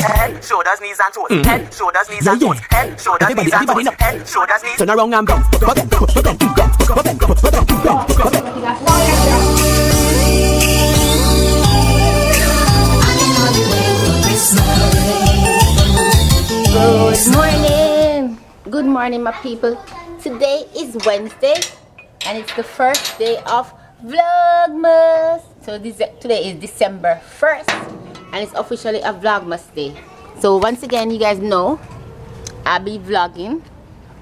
Head, shoulders, knees and toes. Head, shoulders, knees and toes. Head, shoulders, knees and toes. Head, shoulders, knees. Turn around and bounce. Good morning my people. Today is Wednesday and it's the first day of Vlogmas. So today is December 1st and it's officially a Vlogmas day. So once again, you guys know I'll be vlogging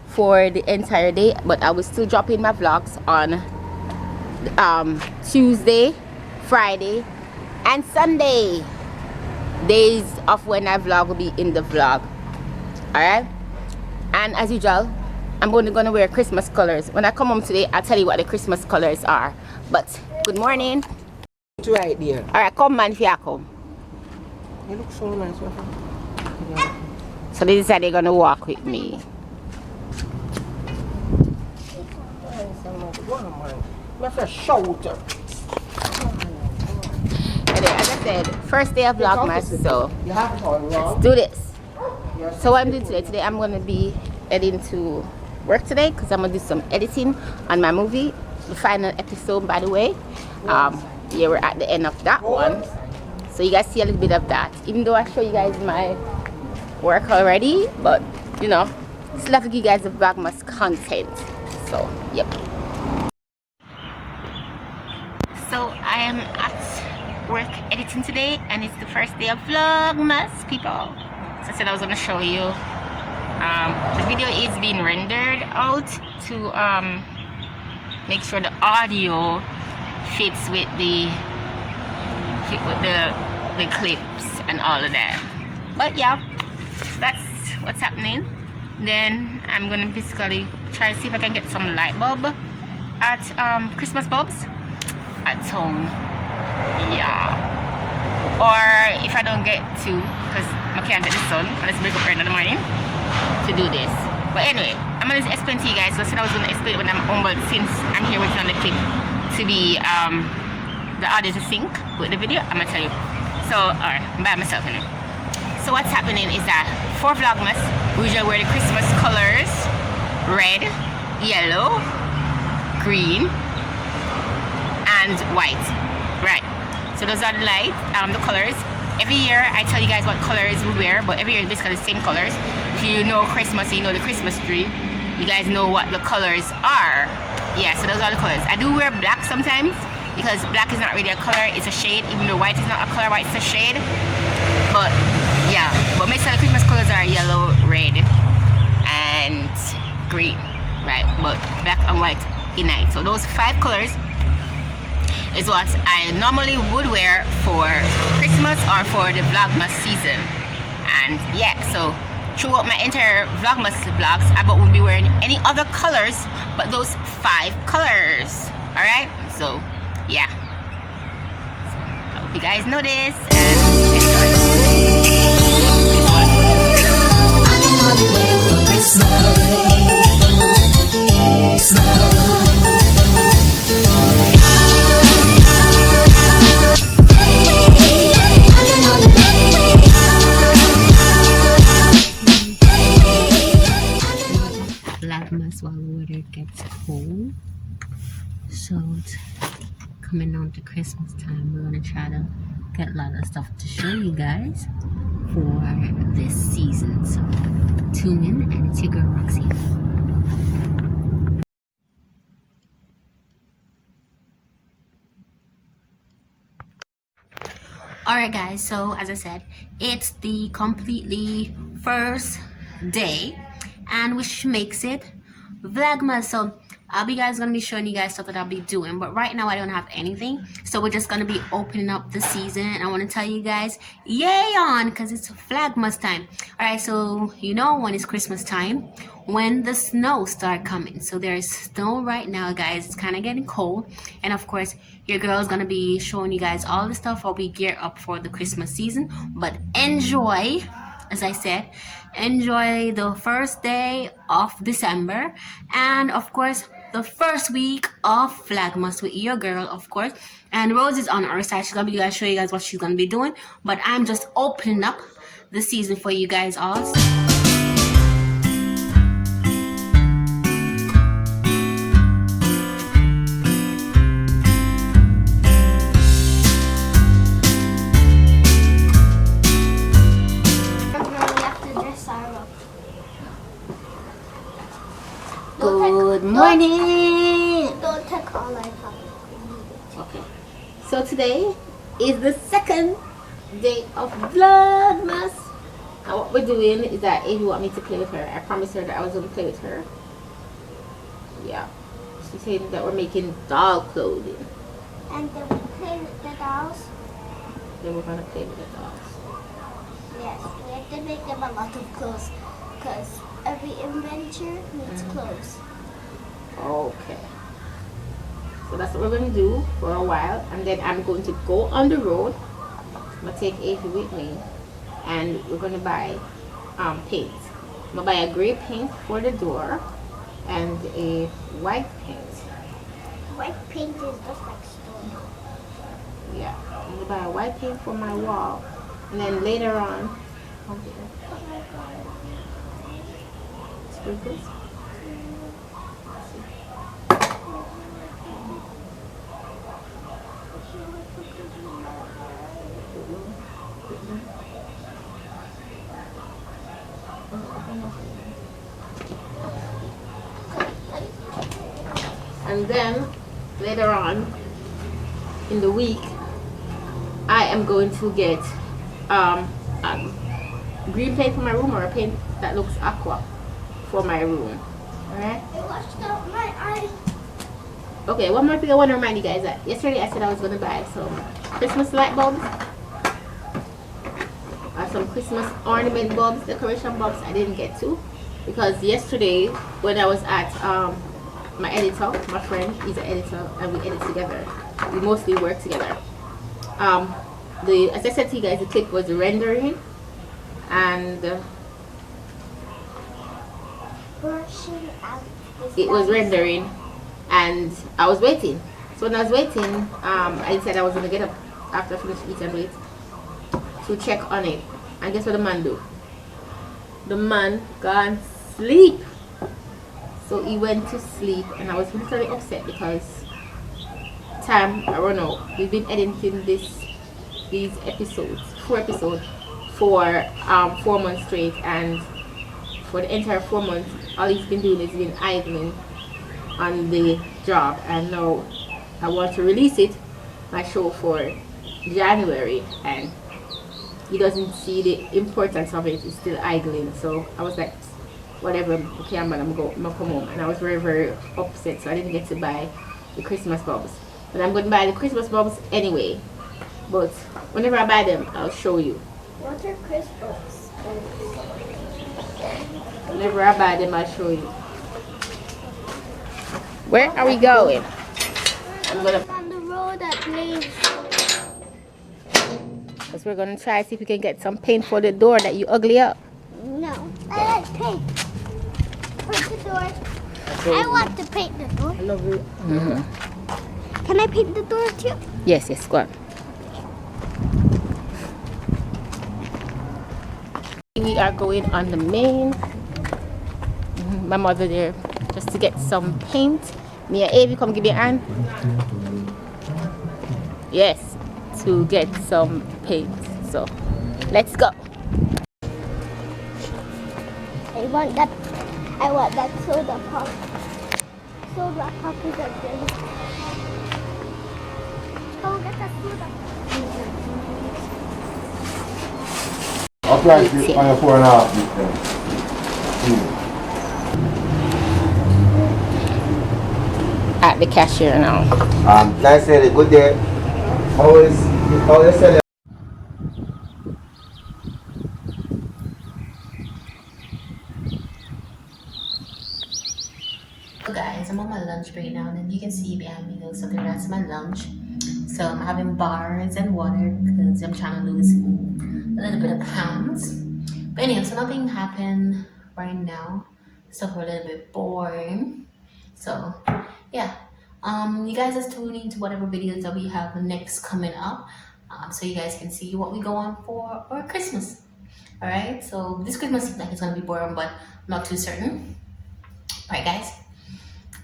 for the entire day, but I will still drop in my vlogs on Tuesday, Friday and Sunday. Days of when I vlog will be in the vlog. Alright, and as usual, I'm only gonna wear Christmas colors. When I come home today, I'll tell you what the Christmas colors are. But good morning. It's right there. Alright, come man, if you come. You look so nice. So they decided they're gonna walk with me. Anyway, as I said, first day of Vlogmas, so let's do this. So what I'm doing today, I'm going to be heading to work today because I'm going to do some editing on my movie, the final episode, by the way. Yeah, we're at the end of that one, so you guys see a little bit of that, even though I show you guys my work already, but you know, still have to give you guys the Vlogmas content. So yep. So I am at work editing today and it's the first day of Vlogmas, people. So I said I was going to show you. The video is being rendered out to make sure the audio fits with the clips and all of that. But yeah, that's what's happening. Then I'm going to basically try to see if I can get some light bulb at Christmas bulbs at home. Yeah. Or if I don't get to, because I can't get the sun, let's break up early in the morning to do this. But anyway, I'm going to explain to you guys. I said I was going to explain it when I'm home, but since I'm here working on the clip to be the audio to sync with the video, I'm going to tell you. So, alright, I'm by myself anyway. So what's happening is that for Vlogmas, we usually wear the Christmas colors: red, yellow, green, and white. Right. So those are the lights, the colors. Every year I tell you guys what colors we wear, but every year it's basically the same colors. If you know Christmas, you know the Christmas tree, you guys know what the colors are. Yeah, so those are the colors. I do wear black sometimes because black is not really a color, it's a shade. Even though white is not a color, white is a shade. But yeah, but most of the Christmas colors are yellow, red, and green, right? But black and white unite. So those 5 colors is what I normally would wear for Christmas or for the Vlogmas season. And yeah, so throughout my entire Vlogmas vlogs, I won't be wearing any other colors but those 5 colors. Alright, so yeah, so, I hope you guys know this and Vlogmas while the weather gets cold. So it's coming on to Christmas time. We're gonna try to get a lot of stuff to show you guys for this season. So tune in, and it's your girl Roxie. Alright guys, so as I said, it's the completely first day, and which makes it Vlogmas. So I'll be gonna be showing you guys stuff that I'll be doing, but right now I don't have anything, so we're just gonna be opening up the season. And I want to tell you guys, yay on, because it's Vlogmas time. Alright, so you know when it's Christmas time, when the snow start coming. So there's snow right now guys, it's kind of getting cold, and of course your girl is gonna be showing you guys all the stuff while we gear up for the Christmas season. But enjoy, as I said, enjoy the first day of December, and of course the first week of Vlogmas with your girl, of course. And Rose is on our side. She's gonna be show you guys what she's gonna be doing, but I'm just opening up the season for you guys all. Good morning. Don't take all I have. Okay. So today is the second day of Vlogmas. And what we're doing is that Amy want me to play with her. I promised her that I was going to play with her. Yeah. She said that we're making doll clothing. And then we play with the dolls. Then we're going to play with the dolls. Yes, we have to make them a lot of clothes because every inventor needs clothes. Okay. So that's what we're going to do for a while. And then I'm going to go on the road. I'm going to take Avie with me. And we're going to buy paint. I'm going to buy a gray paint for the door and a white paint. White paint is just like stone. Yeah. I'm going to buy a white paint for my wall. And then later on, sprinkles. And then later on in the week, I am going to get green paint for my room, or a paint that looks aqua for my room. Alright? It washed out my eye. Okay, one more thing I want to remind you guys that yesterday I said I was going to buy some Christmas light bulbs, some Christmas ornament bulbs, decoration bulbs. I didn't get to because yesterday when I was at my editor, my friend is an editor and we edit together. We mostly work together. As I said to you guys, the clip was rendering and Brushing out it was rendering and I was waiting. So when I was waiting, I said I was going to get up after I finished eating and wait to check on it. And guess what the man do? The man gone sleep. So he went to sleep and I was literally upset because time I run out. We've been editing these episodes, 4 episodes for 4 months straight, and for the entire 4 months all he's been doing is been idling on the job, and now I want to release it, my show, for January, and he doesn't see the importance of it. He's still idling. So I was like, whatever, okay, I'm gonna come home. And I was very, very upset, so I didn't get to buy the Christmas bulbs. But I'm going to buy the Christmas bulbs anyway. But whenever I buy them, I'll show you. What are Christmas? Whenever I buy them, I'll show you. Where are we going? I'm gonna On the road that leaves. because we're gonna try see if we can get some paint for the door that you ugly up. No, I like paint. For the door. I want to paint the door. I love you. Can I paint the door too? Yes, go on. We are going on the main. My mother there just to get some paint. Me and Avie, come give me a hand. Yes, to get some paint. So let's go. I want that soda pop. Soda pop is a good. Oh, get that soda pop. I'll price it on your 4.5 then. At the cashier now. Like I said, good day. Always sell it. So guys, I'm on my lunch break now, and you can see behind me there's something that's my lunch. So I'm having bars and water because I'm trying to lose a little bit of pounds. But anyway, so nothing happened right now. Stuff are a little bit boring. So yeah, you guys just tune into whatever videos that we have next coming up, so you guys can see what we go on for Christmas. Alright, so this Christmas seems like it's gonna be boring, but I'm not too certain. Alright guys,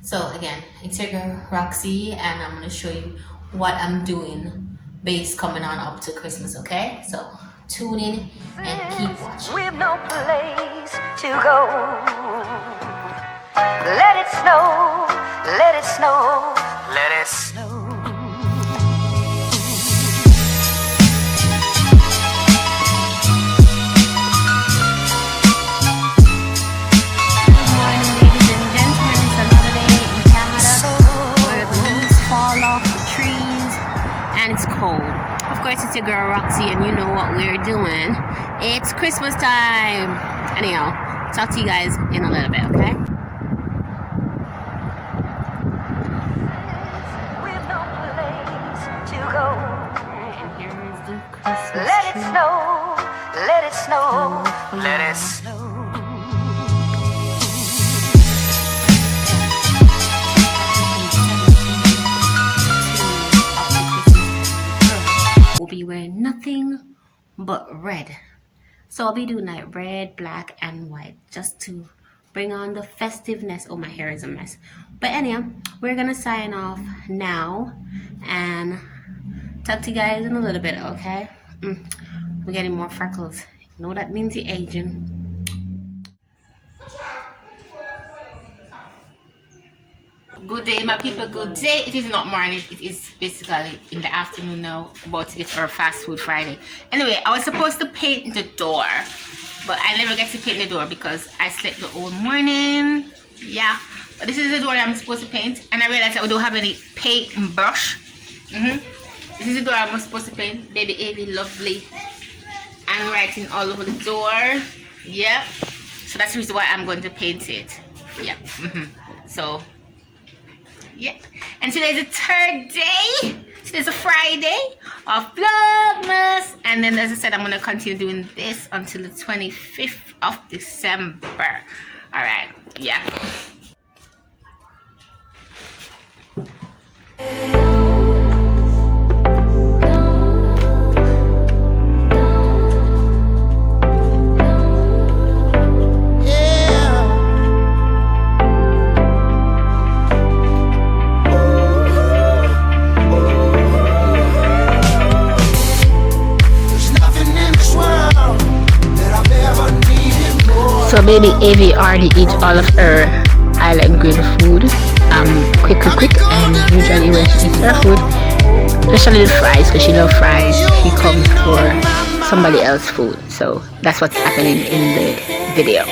so again, it's your girl Roxie, and I'm gonna show you what I'm doing based coming on up to Christmas, okay? So tune in and keep watching. We've no place to go. Let it snow, let it snow, let it snow. Of course, it's your girl Roxie, and you know what we're doing. It's Christmas time. Anyhow, talk to you guys in a little bit, okay? We've no place to go. And here is the Christmas Let it tree. snow, let it snow, let it snow. Will be wearing nothing but red. So I'll be doing like red, black, and white just to bring on the festiveness. Oh, my hair is a mess. But anyhow, we're gonna sign off now and talk to you guys in a little bit, okay? We're getting more freckles. You know what that means? You're aging. Good day, my people. Good day. It is not morning. It is basically in the afternoon now. About to get our fast food Friday. Anyway, I was supposed to paint the door, but I never get to paint the door because I slept the whole morning. Yeah, but this is the door I'm supposed to paint, and I realized I don't have any paint brush. This is the door I'm supposed to paint. Baby Avy, lovely, and writing all over the door. Yep. So that's the reason why I'm going to paint it. Yep. So. Yeah, and today's the third day. Today's a Friday of Vlogmas, and then as I said, I'm gonna continue doing this until the 25th of December. All right, yeah. So baby Avy already eat all of her island grilled food quick, and usually when she eats her food, especially the fries, because she loves fries, she comes for somebody else's food. So that's what's happening in the video.